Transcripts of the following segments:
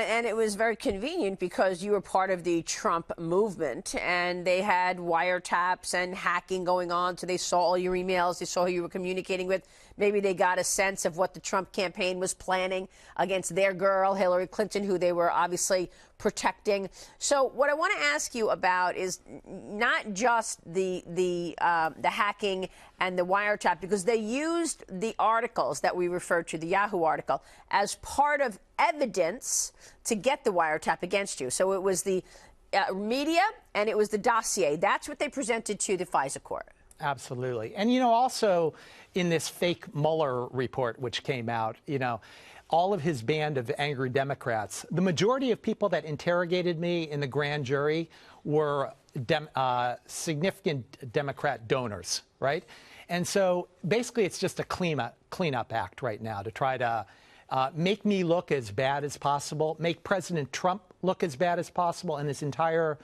And it was very convenient because you were part of the Trump movement, and they had wiretaps and hacking going on, so they saw all your emails, they saw who you were communicating with. Maybe they got a sense of what the Trump campaign was planning against their girl, Hillary Clinton, who they were obviously protecting. So what I want to ask you about is not just the hacking and the wiretap, because they used the articles that we referred to, the Yahoo article, as part of evidence to get the wiretap against you. So it was the media and it was the dossier. That's what they presented to the FISA court. Absolutely. And, also in this fake Mueller report, which came out, all of his band of angry Democrats, the majority of people that interrogated me in the grand jury were significant Democrat donors, right? And so basically it's just a cleanup act right now to try to make me look as bad as possible, make President Trump look as bad as possible and his entire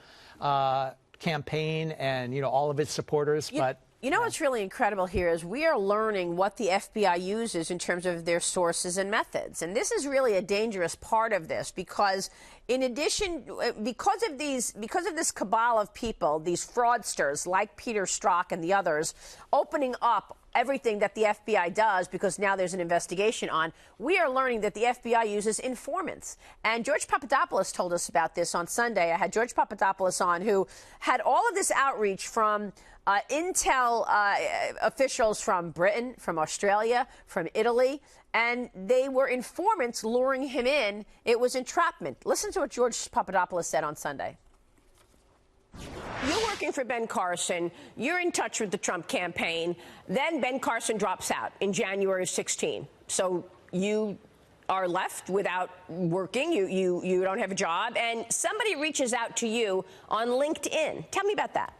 campaign and, all of his supporters. You know what's really incredible here is we are learning what the FBI uses in terms of their sources and methods. And this is really a dangerous part of this because in addition, because of this cabal of people, these fraudsters like Peter Strzok and the others, opening up everything that the FBI does because now there's an investigation on, we are learning that the FBI uses informants. And George Papadopoulos told us about this on Sunday. I had George Papadopoulos on, who had all of this outreach from intel officials from Britain, from Australia, from Italy, and they were informants luring him in. It was entrapment. Listen to what George Papadopoulos said on Sunday. You're working for Ben Carson. You're in touch with the Trump campaign. Then Ben Carson drops out in January of 16. So you are left without working. You don't have a job. And somebody reaches out to you on LinkedIn. Tell me about that.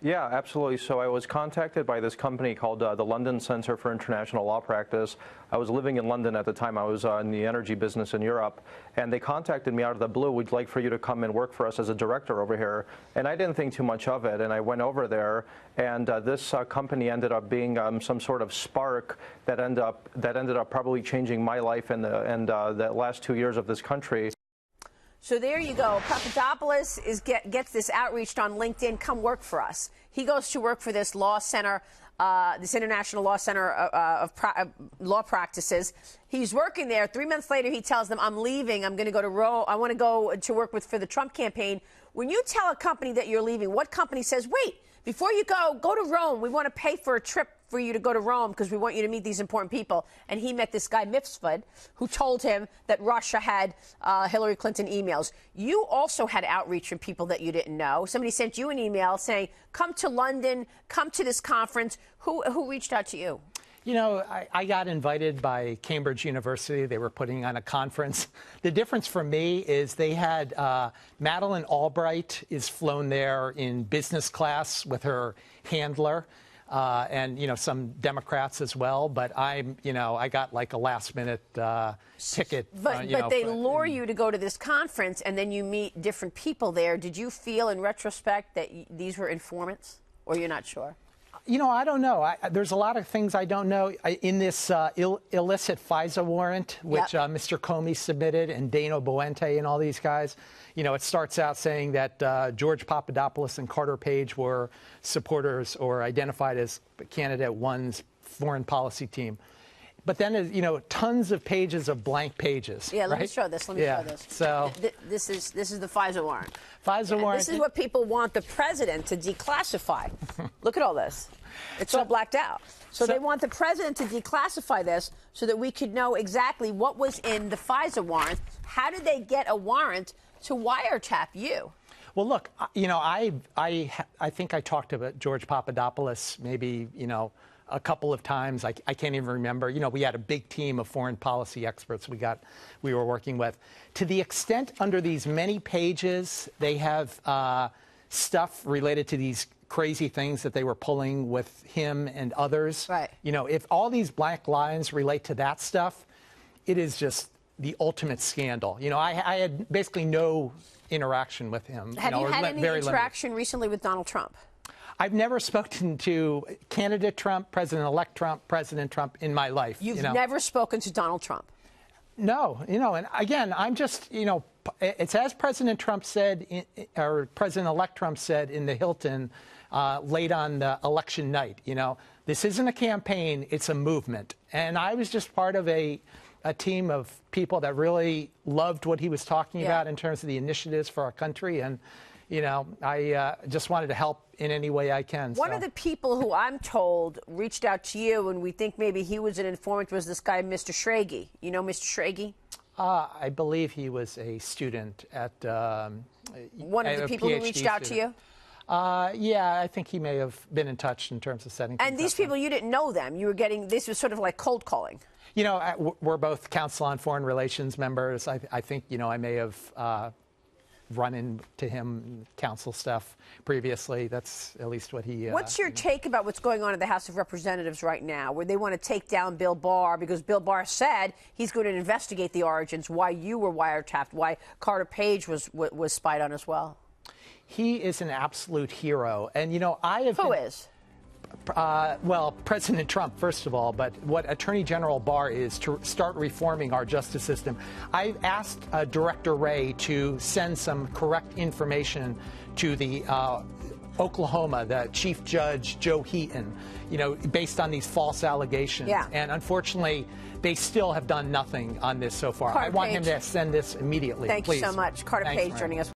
Yeah, absolutely. So I was contacted by this company called the London Centre for International Law Practice. I was living in London at the time. I was in the energy business in Europe. And they contacted me out of the blue. We'd like for you to come and work for us as a director over here. And I didn't think too much of it. And I went over there. And this company ended up being some sort of spark that ended up probably changing my life and the last 2 years of this country. So there you go. Papadopoulos gets this outreach on LinkedIn. Come work for us. He goes to work for this law center, this international law center of law practices. He's working there. 3 months later, he tells them, "I'm leaving. I'm going to go to Rome. I want to go to work for the Trump campaign." When you tell a company that you're leaving, what company says, "Wait, before you go to Rome. We want to pay for a trip for you to go to Rome because we want you to meet these important people." And he met this guy, Mifsud, who told him that Russia had Hillary Clinton emails. You also had outreach from people that you didn't know. Somebody sent you an email saying, "Come to London, come to this conference." Who reached out to you? I got invited by Cambridge University. They were putting on a conference. The difference for me is they had Madeleine Albright is flown there in business class with her handler. And, some Democrats as well. But I got like a last-minute ticket. But they lure you to go to this conference, and then you meet different people there. Did you feel in retrospect that these were informants, or you're not sure? I don't know. There's a lot of things I don't know. In this illicit FISA warrant, which Mr. Comey submitted, and Dano Buente and all these guys, it starts out saying that George Papadopoulos and Carter Page were supporters or identified as candidate one's foreign policy team. But then, tons of pages of blank pages. Yeah, let me show this. Let me show this. So this is the FISA warrant. FISA warrant. This is what people want the president to declassify. Look at all this. It's all blacked out. So they want the president to declassify this so that we could know exactly what was in the FISA warrant. How did they get a warrant to wiretap you? Well, look, I think I talked to George Papadopoulos maybe, a couple of times. I can't even remember. We had a big team of foreign policy experts we were working with. To the extent under these many pages, they have stuff related to these crazy things that they were pulling with him and others. Right. If all these black lines relate to that stuff, it is just the ultimate scandal. I had basically no interaction with him. Have you had any interaction recently with Donald Trump? I've never spoken to candidate Trump, President-elect Trump, President Trump in my life. You've never spoken to Donald Trump? No, and again, I'm just, it's as President Trump said, or President-elect Trump said in the Hilton late on the election night, this isn't a campaign, it's a movement. And I was just part of a team of people that really loved what he was talking about in terms of the initiatives for our country. And, I just wanted to help in any way I can. One of the people who I'm told reached out to you and we think maybe he was an informant was this guy, Mr. Schrage. You know Mr. Schrage? I believe he was a student at one of the people who reached out to you? Yeah, I think he may have been in touch in terms of setting things And these people, you didn't know them. You were getting, this was sort of like cold calling. We're both Council on Foreign Relations members. I think, I may have run into him council stuff previously. That's at least what he... What's your take about what's going on in the House of Representatives right now, where they want to take down Bill Barr because Bill Barr said he's going to investigate the origins, why you were wiretapped, why Carter Page was spied on as well? He is an absolute hero. And, I have... Who is? Well, President Trump, first of all, but what Attorney General Barr is to start reforming our justice system. I asked Director Wray to send some correct information to the Oklahoma, the Chief Judge Joe Heaton, based on these false allegations. Yeah. And unfortunately, they still have done nothing on this so far. Carter I want Page. him to send this immediately. Thank please. you so much. Carter Thanks, Page Mariah. joining us.